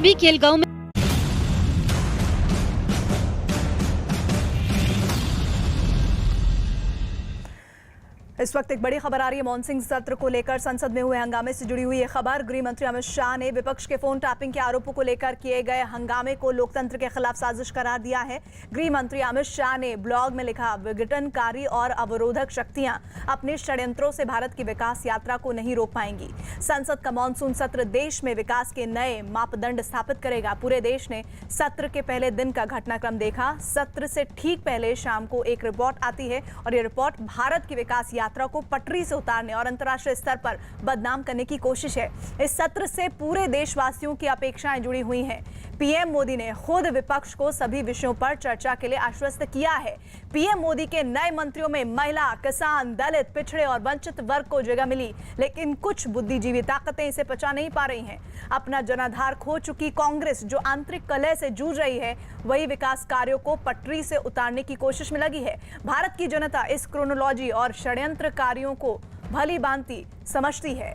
भी खेलगांव में इस वक्त एक बड़ी खबर आ रही है मॉनसून सत्र को लेकर। संसद में हुए हंगामे से जुड़ी हुई ये खबर। गृह मंत्री अमित शाह ने विपक्ष के फोन टैपिंग के आरोपों को लेकर किए गए हंगामे को लोकतंत्र के खिलाफ साजिश करार दिया है। गृह मंत्री अमित शाह ने ब्लॉग में लिखा, विघटनकारी और अवरोधक शक्तियां अपने षड्यंत्रों से भारत की विकास यात्रा को नहीं रोक पाएंगी। संसद का मॉनसून सत्र देश में विकास के नए मापदंड स्थापित करेगा। पूरे देश ने सत्र के पहले दिन का घटनाक्रम देखा। सत्र से ठीक पहले शाम को एक रिपोर्ट आती है और ये रिपोर्ट भारत की विकास यात्रा को पटरी से उतारने और अंतर्राष्ट्रीय स्तर पर बदनाम करने की कोशिश है। इस सत्र से पूरे देशवासियों की अपेक्षाएं जुड़ी हुई हैं। पीएम मोदी ने खुद विपक्ष को सभी विषयों पर चर्चा के लिए आश्वस्त किया है। पीएम मोदी के नए मंत्रियों में महिला, किसान, दलित, पिछड़े और वंचित वर्ग को जगह मिली, लेकिन कुछ बुद्धिजीवी ताकतें इसे पचा नहीं पा रही हैं। अपना जनाधार खो चुकी कांग्रेस, जो आंतरिक कलह से जूझ रही है, वही विकास कार्यों को पटरी से उतारने की कोशिश में लगी है। भारत की जनता इस क्रोनोलॉजी और षड्यंत्र कार्यों को भली भांति समझती है।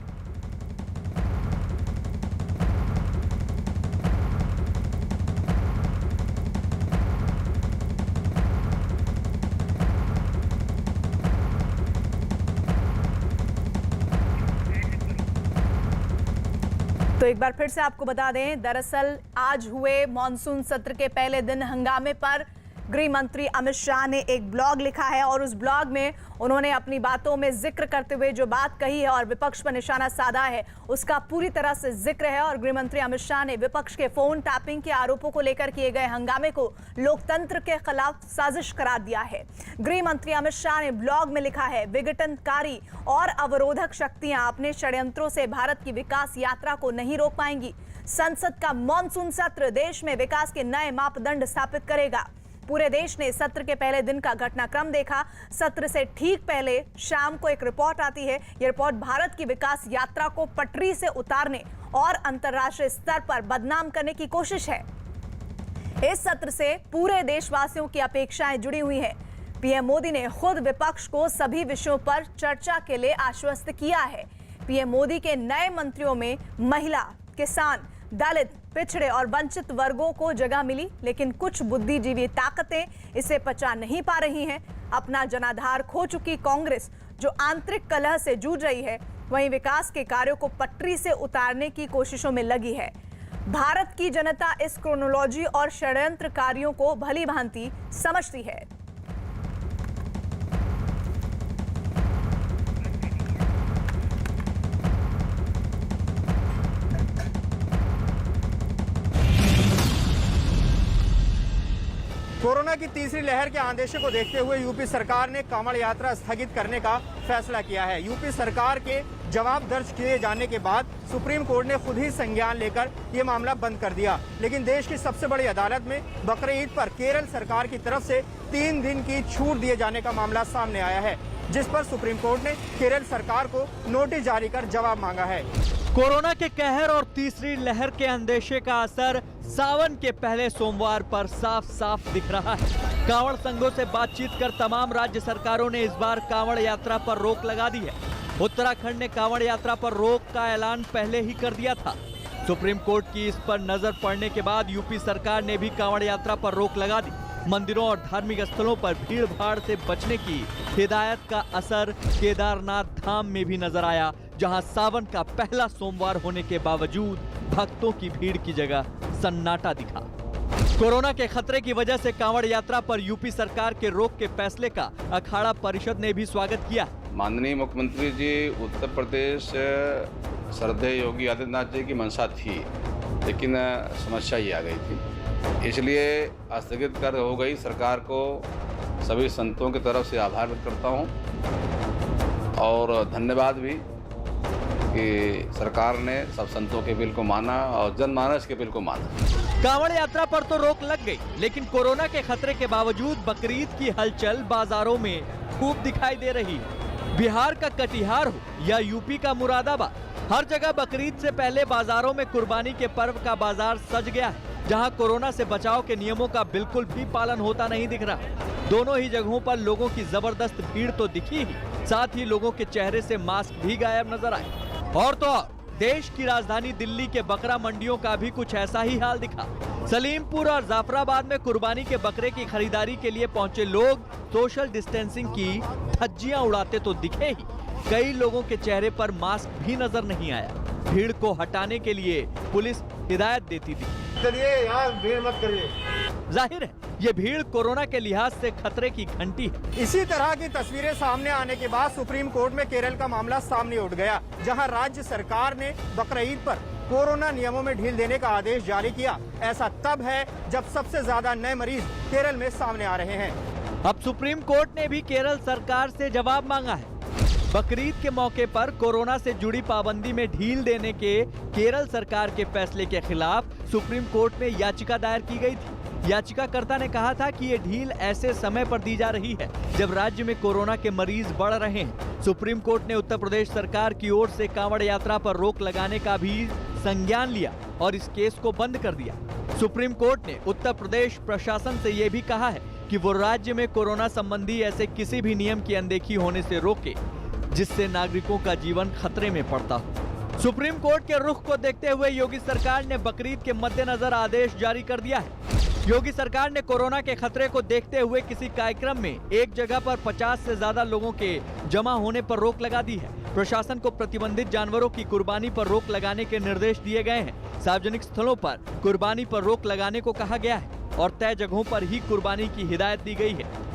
तो एक बार फिर से आपको बता दें, दरअसल आज हुए मॉनसून सत्र के पहले दिन हंगामे पर गृह मंत्री अमित शाह ने एक ब्लॉग लिखा है और उस ब्लॉग में उन्होंने अपनी बातों में जिक्र करते हुए जो बात कही है और विपक्ष पर निशाना साधा है, उसका पूरी तरह से जिक्र है। और गृह मंत्री अमित शाह ने विपक्ष के फोन टैपिंग के आरोपों को लेकर किए गए हंगामे को लोकतंत्र के खिलाफ साजिश करार दिया है। गृह मंत्री अमित शाह ने ब्लॉग में लिखा है, विघटनकारी और अवरोधक शक्तियां अपने षड्यंत्रों से भारत की विकास यात्रा को नहीं रोक पाएंगी। संसद का मॉनसून सत्र देश में विकास के नए मापदंड स्थापित करेगा। पूरे देश ने सत्र के पहले दिन का घटनाक्रम देखा। सत्र से ठीक पहले शाम को एक रिपोर्ट आती है। यह रिपोर्ट भारत की विकास यात्रा को पटरी से उतारने और अंतर्राष्ट्रीय स्तर पर बदनाम करने की कोशिश है। इस सत्र से पूरे देशवासियों की अपेक्षाएं जुड़ी हुई हैं। पीएम मोदी ने खुद विपक्ष को सभी विषयों पर चर्चा के लिए आश्वस्त किया है। पीएम मोदी के नए मंत्रियों में महिला, किसान, दलित, पिछड़े और वंचित वर्गों को जगह मिली, लेकिन कुछ बुद्धिजीवी ताकतें इसे पचा नहीं पा रही हैं। अपना जनाधार खो चुकी कांग्रेस, जो आंतरिक कलह से जूझ रही है, वहीं विकास के कार्यों को पटरी से उतारने की कोशिशों में लगी है। भारत की जनता इस क्रोनोलॉजी और षड्यंत्र कार्यों को भली भांति समझती है। कोरोना की तीसरी लहर के आदेशों को देखते हुए यूपी सरकार ने कांवड़ यात्रा स्थगित करने का फैसला किया है। यूपी सरकार के जवाब दर्ज किए जाने के बाद सुप्रीम कोर्ट ने खुद ही संज्ञान लेकर ये मामला बंद कर दिया। लेकिन देश की सबसे बड़ी अदालत में बकरीद पर केरल सरकार की तरफ से 3 दिन की छूट दिए जाने का मामला सामने आया है, जिस पर सुप्रीम कोर्ट ने केरल सरकार को नोटिस जारी कर जवाब मांगा है। कोरोना के कहर और तीसरी लहर के अंदेशे का असर सावन के पहले सोमवार पर साफ साफ दिख रहा है। कांवड़ संघों से बातचीत कर तमाम राज्य सरकारों ने इस बार कांवड़ यात्रा पर रोक लगा दी है। उत्तराखंड ने कांवड़ यात्रा पर रोक का ऐलान पहले ही कर दिया था। सुप्रीम कोर्ट की इस पर नजर पड़ने के बाद यूपी सरकार ने भी कांवड़ यात्रा पर रोक लगा दी। मंदिरों और धार्मिक स्थलों पर भीड़ भाड़ से बचने की हिदायत का असर केदारनाथ धाम में भी नजर आया, जहां सावन का पहला सोमवार होने के बावजूद भक्तों की भीड़ की जगह सन्नाटा दिखा। कोरोना के खतरे की वजह से कांवड़ यात्रा पर यूपी सरकार के रोक के फैसले का अखाड़ा परिषद ने भी स्वागत किया। माननीय मुख्यमंत्री जी, उत्तर प्रदेश श्रद्धेय योगी आदित्यनाथ जी की मंशा थी, लेकिन समस्या ही आ गई थी, इसलिए स्थगित कर हो गई। सरकार को सभी संतों की तरफ से आभार व्यक्त करता हूँ और धन्यवाद भी कि सरकार ने सब संतों के बिल को माना और जनमानस के बिल को माना। कांवड़ यात्रा पर तो रोक लग गई, लेकिन कोरोना के खतरे के बावजूद बकरीद की हलचल बाजारों में खूब दिखाई दे रही है। बिहार का कटिहार हो या यूपी का मुरादाबाद, हर जगह बकरीद से पहले बाजारों में कुर्बानी के पर्व का बाजार सज गया है, जहां कोरोना से बचाव के नियमों का बिल्कुल भी पालन होता नहीं दिख रहा। दोनों ही जगहों पर लोगों की जबरदस्त भीड़ तो दिखी ही, साथ ही लोगों के चेहरे से मास्क भी गायब नजर आए। और तो और देश की राजधानी दिल्ली के बकरा मंडियों का भी कुछ ऐसा ही हाल दिखा। सलीमपुर और जाफराबाद में कुर्बानी के बकरे की खरीदारी के लिए पहुंचे लोग सोशल डिस्टेंसिंग की धज्जियां उड़ाते तो दिखे ही, कई लोगों के चेहरे पर मास्क भी नजर नहीं आया। भीड़ को हटाने के लिए पुलिस हिदायत देती थी। चलिए यहाँ भीड़ मत करिए। जाहिर है ये भीड़ कोरोना के लिहाज से खतरे की घंटी है। इसी तरह की तस्वीरें सामने आने के बाद सुप्रीम कोर्ट में केरल का मामला सामने उठ गया, जहां राज्य सरकार ने बकरीद पर कोरोना नियमों में ढील देने का आदेश जारी किया। ऐसा तब है जब सबसे ज्यादा नए मरीज केरल में सामने आ रहे हैं। अब सुप्रीम कोर्ट ने भी केरल सरकार से जवाब मांगा है। बकरीद के मौके पर कोरोना से जुड़ी पाबंदी में ढील देने के केरल सरकार के फैसले के खिलाफ सुप्रीम कोर्ट में याचिका दायर की गई थी। याचिकाकर्ता ने कहा था कि ये ढील ऐसे समय पर दी जा रही है जब राज्य में कोरोना के मरीज बढ़ रहे हैं। सुप्रीम कोर्ट ने उत्तर प्रदेश सरकार की ओर से कांवड़ यात्रा पर रोक लगाने का भी संज्ञान लिया और इस केस को बंद कर दिया। सुप्रीम कोर्ट ने उत्तर प्रदेश प्रशासन से ये भी कहा है कि वो राज्य में कोरोना संबंधी ऐसे किसी भी नियम की अनदेखी होने से रोके जिससे नागरिकों का जीवन खतरे में पड़ता हो। सुप्रीम कोर्ट के रुख को देखते हुए योगी सरकार ने बकरीद के मद्देनजर आदेश जारी कर दिया है। योगी सरकार ने कोरोना के खतरे को देखते हुए किसी कार्यक्रम में एक जगह पर 50 से ज्यादा लोगों के जमा होने पर रोक लगा दी है। प्रशासन को प्रतिबंधित जानवरों की कुर्बानी पर रोक लगाने के निर्देश दिए गए हैं। सार्वजनिक स्थलों पर कुर्बानी पर रोक लगाने को कहा गया है और तय जगहों पर ही कुर्बानी की हिदायत दी गई है।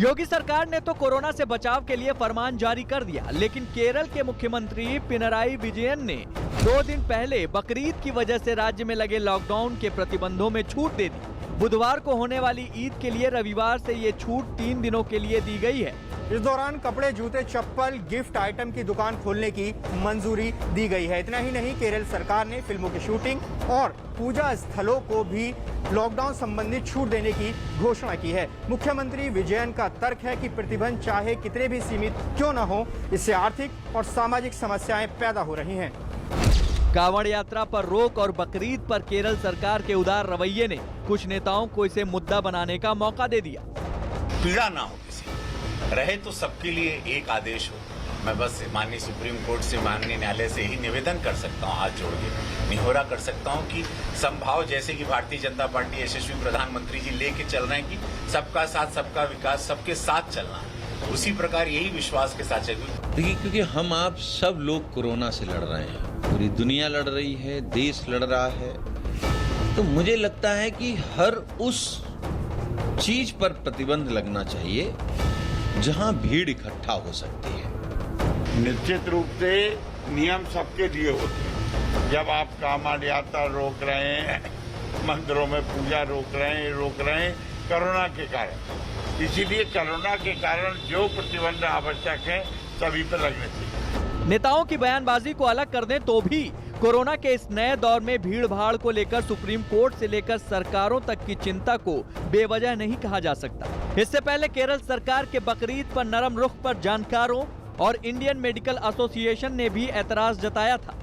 योगी सरकार ने तो कोरोना से बचाव के लिए फरमान जारी कर दिया, लेकिन केरल के मुख्यमंत्री पिनराई विजयन ने 2 दिन पहले बकरीद की वजह से राज्य में लगे लॉकडाउन के प्रतिबंधों में छूट दे दी। बुधवार को होने वाली ईद के लिए रविवार से ये छूट 3 दिनों के लिए दी गई है। इस दौरान कपड़े, जूते, चप्पल, गिफ्ट आइटम की दुकान खोलने की मंजूरी दी गई है। इतना ही नहीं, केरल सरकार ने फिल्मों की शूटिंग और पूजा स्थलों को भी लॉकडाउन संबंधी छूट देने की घोषणा की है। मुख्यमंत्री विजयन का तर्क है कि प्रतिबंध चाहे कितने भी सीमित क्यों न हो, इससे आर्थिक और सामाजिक समस्याएं पैदा हो रही हैं। कांवड़ यात्रा पर रोक और बकरीद पर केरल सरकार के उदार रवैये ने कुछ नेताओं को इसे मुद्दा बनाने का मौका दे दिया। पीड़ा ना हो किसी, रहे तो सबके लिए एक आदेश हो। मैं बस माननीय सुप्रीम कोर्ट से, माननीय न्यायालय से ही निवेदन कर सकता हूँ, हाथ जोड़ के निहोरा कर सकता हूँ कि संभाव जैसे कि भारतीय जनता पार्टी यशस्वी प्रधानमंत्री जी लेके चल रहे हैं कि सबका साथ सबका विकास, सबके साथ चलना, उसी प्रकार यही विश्वास के साथ चलिए। देखिए, क्योंकि हम आप सब लोग कोरोना से लड़ रहे हैं, पूरी दुनिया लड़ रही है, देश लड़ रहा है, तो मुझे लगता है कि हर उस चीज पर प्रतिबंध लगना चाहिए जहां भीड़ इकट्ठा हो सकती है। निश्चित रूप से नियम सबके लिए होते हैं। जब आप कांवड़ यात्रा रोक रहे हैं, मंदिरों में पूजा रोक रहे हैं कोरोना के कारण, इसीलिए कोरोना के कारण जो प्रतिबंध आवश्यक है सभी पर लगने चाहिए। नेताओं की बयानबाजी को अलग कर दें तो भी कोरोना के इस नए दौर में भीड़ भाड़ को लेकर सुप्रीम कोर्ट से लेकर सरकारों तक की चिंता को बेवजह नहीं कहा जा सकता। इससे पहले केरल सरकार के बकरीद पर नरम रुख पर जानकारों और इंडियन मेडिकल एसोसिएशन ने भी ऐतराज जताया था।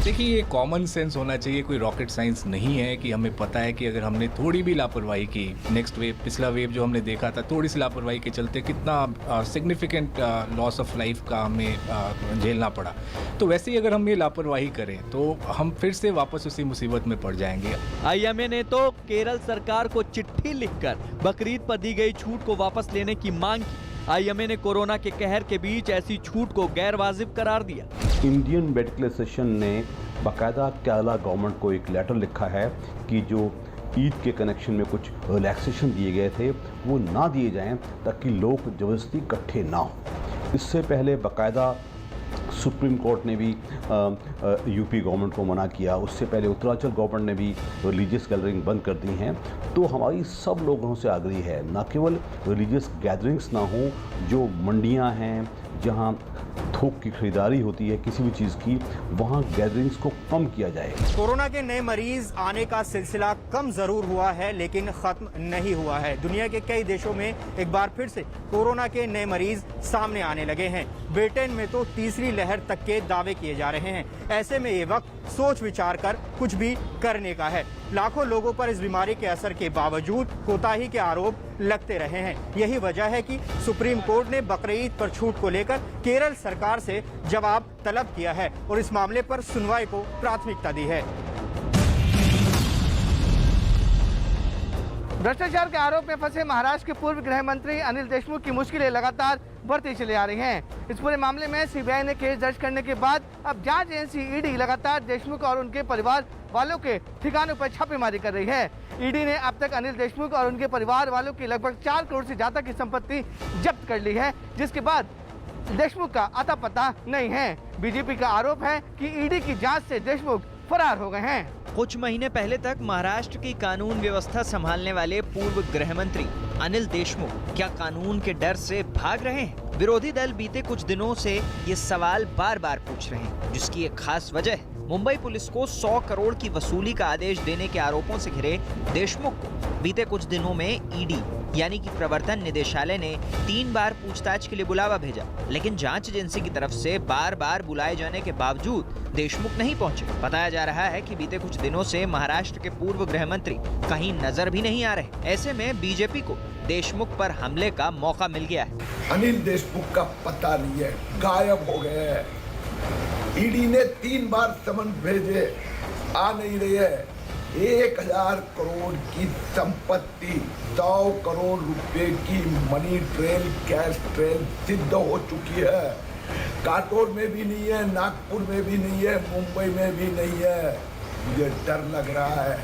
देखिए, ये कॉमन सेंस होना चाहिए, कोई रॉकेट साइंस नहीं है कि हमें पता है कि अगर हमने थोड़ी भी लापरवाही की, नेक्स्ट वेव, पिछला वेव जो हमने देखा था, थोड़ी सी लापरवाही के चलते कितना सिग्निफिकेंट लॉस ऑफ लाइफ का हमें झेलना पड़ा। तो वैसे ही अगर हम ये लापरवाही करें तो हम फिर से वापस उसी मुसीबत में पड़ जाएंगे। आईएमए ने तो केरल सरकार को चिट्ठी लिखकर बकरीद पर दी गई छूट को वापस लेने की मांग की। आईएमए ने कोरोना के कहर के बीच ऐसी छूट को गैर वाजिब करार दिया। इंडियन मेडिकल एसोसिएशन ने बाकायदा केरला गवर्नमेंट को एक लेटर लिखा है कि जो ईद के कनेक्शन में कुछ रिलैक्सेशन दिए गए थे वो ना दिए जाएं ताकि लोग जबरदस्ती इकट्ठे ना हो। इससे पहले बाकायदा सुप्रीम कोर्ट ने भी यूपी गवर्नमेंट को मना किया। उससे पहले उत्तरांचल गवर्नमेंट ने भी रिलीजियस गैदरिंग बंद कर दी हैं। तो हमारी सब लोगों से आग्रह है, ना केवल रिलीजियस गैदरिंग्स ना हो, जो मंडियां हैं जहां थोक की खरीदारी होती है किसी भी चीज़ की, वहां गैदरिंग्स को कम किया जाए। कोरोना के नए मरीज आने का सिलसिला कम जरूर हुआ है लेकिन खत्म नहीं हुआ है। दुनिया के कई देशों में एक बार फिर से कोरोना के नए मरीज सामने आने लगे हैं। ब्रिटेन में तो तीसरी लहर तक के दावे किए जा रहे हैं। ऐसे में ये वक्त सोच विचार कर कुछ भी करने का है। लाखों लोगों पर इस बीमारी के असर के बावजूद कोताही के आरोप लगते रहे हैं। यही वजह है कि सुप्रीम कोर्ट ने बकरीद पर छूट को लेकर केरल सरकार से जवाब तलब किया है और इस मामले पर सुनवाई को प्राथमिकता दी है। भ्रष्टाचार के आरोप में फंसे महाराष्ट्र के पूर्व गृह मंत्री अनिल देशमुख की मुश्किलें लगातार बढ़ती चली आ रही हैं। इस पूरे मामले में सीबीआई ने केस दर्ज करने के बाद अब जांच एजेंसी ईडी लगातार देशमुख और उनके परिवार वालों के ठिकानों पर छापेमारी कर रही है। ईडी ने अब तक अनिल देशमुख और उनके परिवार वालों की लगभग 4 करोड़ से ज्यादा की संपत्ति जब्त कर ली है, जिसके बाद देशमुख का अता पता नहीं है। बीजेपी का आरोप है कि ईडी की जाँच से देशमुख फरार हो गए हैं। कुछ महीने पहले तक महाराष्ट्र की कानून व्यवस्था संभालने वाले पूर्व गृह मंत्री अनिल देशमुख क्या कानून के डर से भाग रहे हैं? विरोधी दल बीते कुछ दिनों से ये सवाल बार बार पूछ रहे हैं, जिसकी एक खास वजह है मुंबई पुलिस को 100 करोड़ की वसूली का आदेश देने के आरोपों से घिरे देशमुख को बीते कुछ दिनों में ईडी यानी कि प्रवर्तन निदेशालय ने 3 बार पूछताछ के लिए बुलावा भेजा, लेकिन जांच एजेंसी की तरफ से बार बार बुलाए जाने के बावजूद देशमुख नहीं पहुंचे। बताया जा रहा है कि बीते कुछ दिनों से महाराष्ट्र के पूर्व गृह मंत्री कहीं नजर भी नहीं आ रहे। ऐसे में बीजेपी को देशमुख पर हमले का मौका मिल गया है। अनिल देशमुख का पता नहीं है, गायब हो गए हैं। ईडी ने 3 बार समन भेजे, आ नहीं रही है। 1000 करोड़ की संपत्ति, 100 करोड़ रुपए की मनी ट्रेल, कैश ट्रेल सिद्ध हो चुकी है। काटोल में भी नहीं है, नागपुर में भी नहीं है, मुंबई में भी नहीं है। मुझे डर लग रहा है,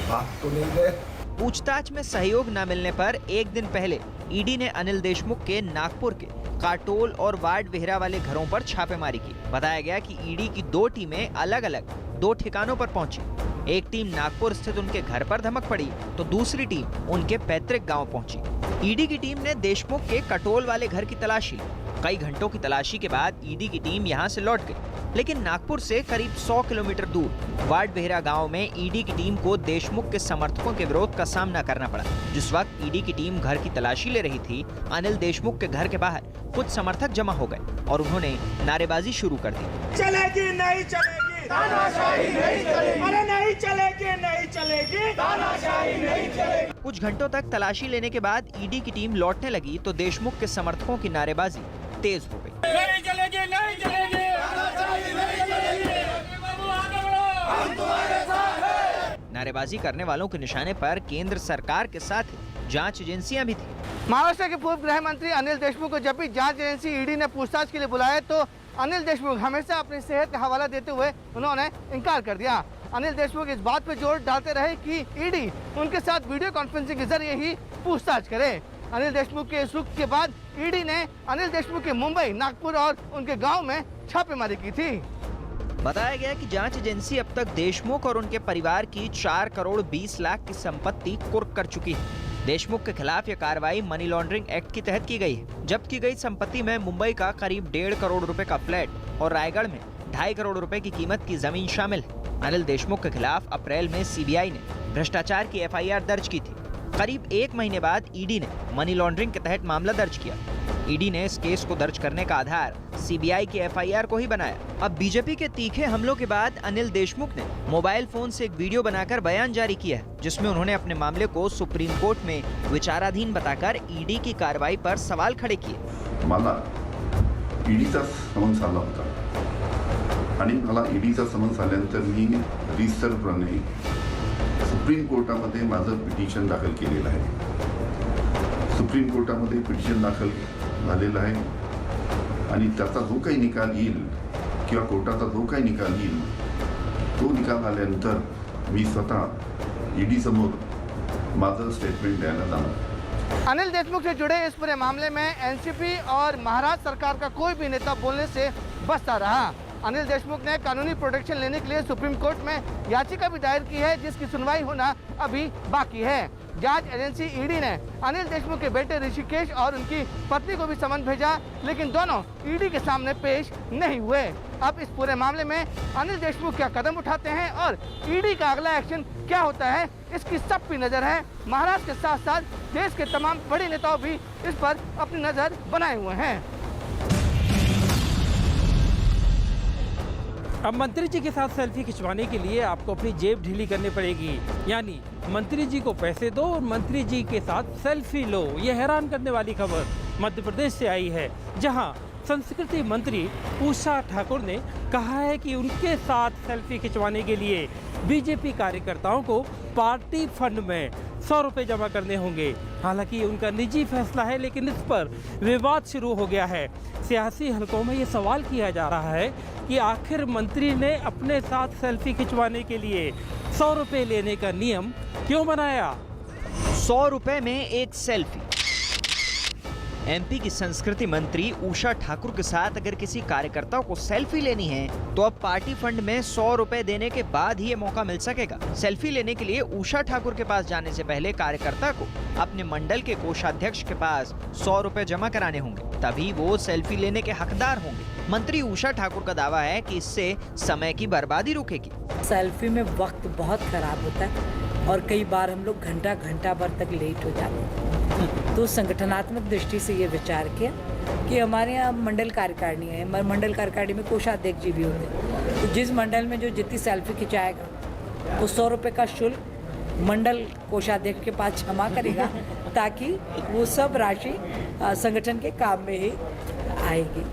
भाग तो नहीं गए। पूछताछ में सहयोग न मिलने पर एक दिन पहले ईडी ने अनिल देशमुख के नागपुर के काटोल और वार्ड वेहरा वाले घरों पर छापेमारी की। बताया गया कि ईडी की 2 टीमें अलग अलग 2 ठिकानों पर पहुंची। एक टीम नागपुर स्थित उनके घर पर धमक पड़ी तो दूसरी टीम उनके पैतृक गांव पहुंची। ईडी की टीम ने देशमुख के कटोल वाले घर की तलाशी ली। कई घंटों की तलाशी के बाद ईडी की टीम यहां से लौट गई, लेकिन नागपुर से करीब 100 किलोमीटर दूर वार्ड वेहरा गांव में ईडी की टीम को देशमुख के समर्थकों के विरोध का सामना करना पड़ा। जिस वक्त ईडी की टीम घर की तलाशी ले रही थी, अनिल देशमुख के घर के बाहर कुछ समर्थक जमा हो गए और उन्होंने नारेबाजी शुरू कर दी। चलेगी नहीं चलेगी, तानाशाही नहीं चलेगी, अरे नहीं चलेगी, नहीं चलेगी, तानाशाही नहीं चलेगी। कुछ घंटों तक तलाशी लेने के बाद ईडी की टीम लौटने लगी तो देशमुख के समर्थकों की नारेबाजी तेज हो गई। नहीं चलेगी, नहीं चलेगी, तानाशाही नहीं चलेगी, बाबू आगे बढ़ो, हम तुम्हारे साथ हैं। नारेबाजी करने वालों के निशाने पर केंद्र सरकार के साथ जांच एजेंसियां भी थी। महाराष्ट्र के पूर्व गृह मंत्री अनिल देशमुख को जब भी जांच एजेंसी ईडी ने पूछताछ के लिए बुलाया तो अनिल देशमुख हमेशा अपनी सेहत का हवाला देते हुए उन्होंने इनकार कर दिया। अनिल देशमुख इस बात पर जोर डालते रहे कि ईडी उनके साथ वीडियो कॉन्फ्रेंसिंग के जरिए ही पूछताछ करे। अनिल देशमुख के इस रुख के बाद ईडी ने अनिल देशमुख के मुंबई, नागपुर और उनके गांव में छापेमारी की थी। बताया गया कि जांच एजेंसी अब तक देशमुख और उनके परिवार की 4 करोड़ 20 लाख की संपत्ति कुर्क कर चुकी है। देशमुख के खिलाफ यह कार्रवाई मनी लॉन्ड्रिंग एक्ट के तहत की गई है। जब्त की गई संपत्ति में मुंबई का करीब 1.5 करोड़ रुपए का फ्लैट और रायगढ़ में 2.5 करोड़ रुपए की कीमत की जमीन शामिल है। अनिल देशमुख के खिलाफ अप्रैल में सीबीआई ने भ्रष्टाचार की एफआईआर दर्ज की थी। करीब 1 महीने बाद ईडी ने मनी लॉन्ड्रिंग के तहत मामला दर्ज किया। ईडी ने इस केस को दर्ज करने का आधार सीबीआई की एफआईआर को ही बनाया। अब बीजेपी के तीखे हमलों के बाद अनिल देशमुख ने मोबाइल फोन से एक वीडियो बनाकर बयान जारी किया है, जिसमें उन्होंने अपने मामले को सुप्रीम कोर्ट में विचाराधीन बताकर ईडी की कार्रवाई पर सवाल खड़े किए। मला ईडीचा समन्स आला होता आणि मला ईडीचा समन्स आल्यानंतर मी रिसर्व्हप्रमाणे सुप्रीम कोर्टामध्ये माझं पिटिशन दाखल केलेलं आहे। सुप्रीम कोर्टामध्ये पिटिशन दाखल झालेलं आहे आणि त्याचा जो काही निकाल येईल किंवा कोर्टाचा जो काही निकाल येईल तो निकाल आल्यानंतर मी स्वतः ईडी समोर माझं स्टेटमेंट द्यायला जाणार। अनिल देशमुख से जुड़े इस पूरे मामले में एनसीपी और महाराष्ट्र सरकार का कोई भी नेता बोलने से बचता रहा। अनिल देशमुख ने कानूनी प्रोटेक्शन लेने के लिए सुप्रीम कोर्ट में याचिका भी दायर की है, जिसकी सुनवाई होना अभी बाकी है। जांच एजेंसी ईडी ने अनिल देशमुख के बेटे ऋषिकेश और उनकी पत्नी को भी समन भेजा, लेकिन दोनों ईडी के सामने पेश नहीं हुए। अब इस पूरे मामले में अनिल देशमुख क्या कदम उठाते हैं और ईडी का अगला एक्शन क्या होता है, इसकी सब पे नजर है। महाराष्ट्र के साथ साथ देश के तमाम बड़े नेताओं भी इस पर अपनी नजर बनाए हुए हैं। अब मंत्री जी के साथ सेल्फी खिंचवाने के लिए आपको अपनी जेब ढीली करनी पड़ेगी, यानी मंत्री जी को पैसे दो और मंत्री जी के साथ सेल्फी लो। ये हैरान करने वाली खबर मध्य प्रदेश से आई है, जहां संस्कृति मंत्री उषा ठाकुर ने कहा है कि उनके साथ सेल्फी खिंचवाने के लिए बीजेपी कार्यकर्ताओं को पार्टी फंड में 100 रुपये जमा करने होंगे। हालांकि उनका निजी फैसला है, लेकिन इस पर विवाद शुरू हो गया है। सियासी हलकों में ये सवाल किया जा रहा है कि आखिर मंत्री ने अपने साथ सेल्फी खिंचवाने के लिए 100 रुपये लेने का नियम क्यों बनाया? 100 रुपये में एक सेल्फी। एमपी की संस्कृति मंत्री उषा ठाकुर के साथ अगर किसी कार्यकर्ता को सेल्फी लेनी है तो अब पार्टी फंड में 100 रुपए देने के बाद ही ये मौका मिल सकेगा। सेल्फी लेने के लिए उषा ठाकुर के पास जाने से पहले कार्यकर्ता को अपने मंडल के कोषाध्यक्ष के पास 100 रुपए जमा कराने होंगे, तभी वो सेल्फी लेने के हकदार होंगे। मंत्री उषा ठाकुर का दावा है कि इससे समय की बर्बादी रुकेगी। सेल्फी में वक्त बहुत खराब होता है और कई बार हम लोग घंटा भर तक लेट हो जाते हैं। तो संगठनात्मक दृष्टि से ये विचार किया कि हमारे यहाँ मंडल कार्यकारिणी है, मंडल कार्यकारिणी में कोषाध्यक्ष जी भी होते हैं, तो जिस मंडल में जो जितनी सेल्फी खिंचाएगा तो 100 रुपये का शुल्क मंडल कोषाध्यक्ष के पास जमा करेगा, ताकि वो सब राशि संगठन के काम में ही आएगी।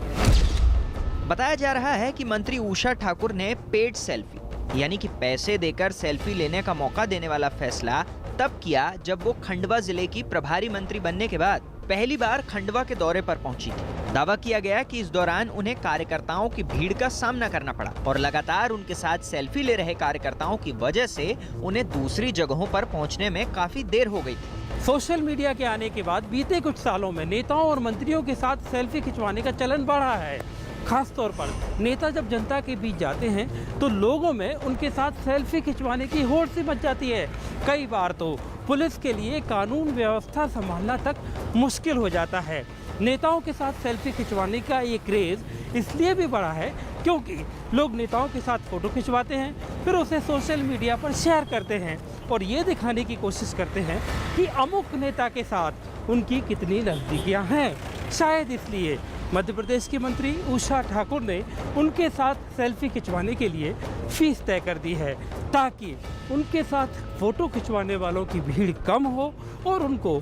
बताया जा रहा है कि मंत्री उषा ठाकुर ने पेड सेल्फी यानी कि पैसे देकर सेल्फी लेने का मौका देने वाला फैसला तब किया जब वो खंडवा जिले की प्रभारी मंत्री बनने के बाद पहली बार खंडवा के दौरे पर पहुंची थी। दावा किया गया कि इस दौरान उन्हें कार्यकर्ताओं की भीड़ का सामना करना पड़ा और लगातार उनके साथ सेल्फी ले रहे कार्यकर्ताओं की वजह से उन्हें दूसरी जगहों पर पहुंचने में काफी देर हो गई थी। सोशल मीडिया के आने के बाद बीते कुछ सालों में नेताओं और मंत्रियों के साथ सेल्फी खिंचवाने का चलन बढ़ा है। खास तौर पर नेता जब जनता के बीच जाते हैं तो लोगों में उनके साथ सेल्फी खिंचवाने की होड़ सी मच जाती है। कई बार तो पुलिस के लिए कानून व्यवस्था संभालना तक मुश्किल हो जाता है। नेताओं के साथ सेल्फी खिंचवाने का ये क्रेज इसलिए भी बढ़ा है क्योंकि लोग नेताओं के साथ फोटो खिंचवाते हैं, फिर उसे सोशल मीडिया पर शेयर करते हैं और ये दिखाने की कोशिश करते हैं कि अमुक नेता के साथ उनकी कितनी नज़दीकियां हैं। शायद इसलिए मध्य प्रदेश की मंत्री उषा ठाकुर ने उनके साथ सेल्फी खिंचवाने के लिए फीस तय कर दी है, ताकि उनके साथ फोटो खिंचवाने वालों की भीड़ कम हो और उनको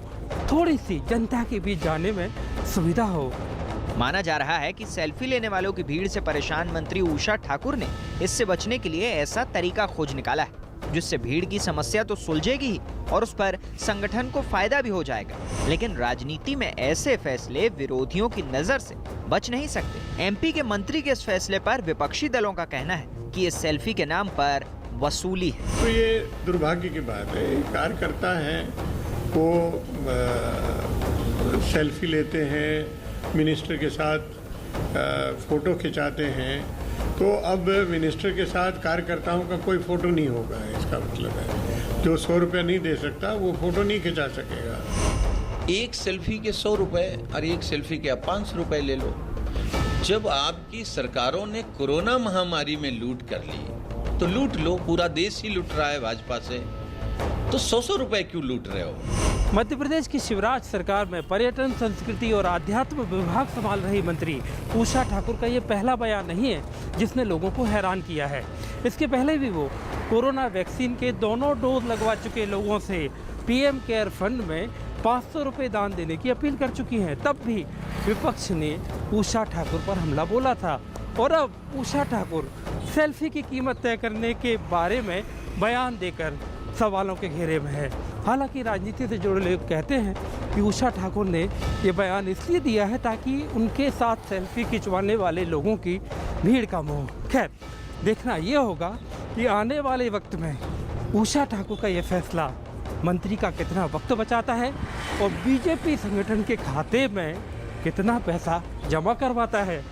थोड़ी सी जनता के बीच जाने में सुविधा हो। माना जा रहा है कि सेल्फी लेने वालों की भीड़ से परेशान मंत्री उषा ठाकुर ने इससे बचने के लिए ऐसा तरीका खोज निकाला है जिससे भीड़ की समस्या तो सुलझेगी ही और उस पर संगठन को फायदा भी हो जाएगा। लेकिन राजनीति में ऐसे फैसले विरोधियों की नजर से बच नहीं सकते। एमपी के मंत्री के इस फैसले पर विपक्षी दलों का कहना है कि ये सेल्फी के नाम पर वसूली है। तो ये दुर्भाग्य की बात है। कार्यकर्ता हैं वो सेल्फी लेते हैं, मिनिस्टर के साथ फोटो खिंचाते हैं, तो अब मिनिस्टर के साथ कार्यकर्ताओं का कोई फोटो नहीं होगा। इसका मतलब है जो 100 रुपये नहीं दे सकता वो फोटो नहीं खिंचा सकेगा। एक सेल्फी के 100 रुपए और एक सेल्फी के आप 500 रुपए ले लो। जब आपकी सरकारों ने कोरोना महामारी में लूट कर ली तो लूट लो, पूरा देश ही लूट रहा है भाजपा से, तो 100 रुपए क्यों लूट रहे हो? मध्य प्रदेश की शिवराज सरकार में पर्यटन, संस्कृति और आध्यात्म विभाग संभाल रही मंत्री उषा ठाकुर का ये पहला बयान नहीं है जिसने लोगों को हैरान किया है। इसके पहले भी वो कोरोना वैक्सीन के दोनों डोज लगवा चुके लोगों से पीएम केयर फंड में 500 रुपये दान देने की अपील कर चुकी हैं। तब भी विपक्ष ने उषा ठाकुर पर हमला बोला था और अब उषा ठाकुर सेल्फी की कीमत तय करने के बारे में बयान देकर सवालों के घेरे में है। हालांकि राजनीति से जुड़े लोग कहते हैं कि उषा ठाकुर ने ये बयान इसलिए दिया है ताकि उनके साथ सेल्फी खिंचवाने वाले लोगों की भीड़ कम हो। खैर, देखना ये होगा कि आने वाले वक्त में उषा ठाकुर का ये फैसला मंत्री का कितना वक्त बचाता है और बीजेपी संगठन के खाते में कितना पैसा जमा करवाता है।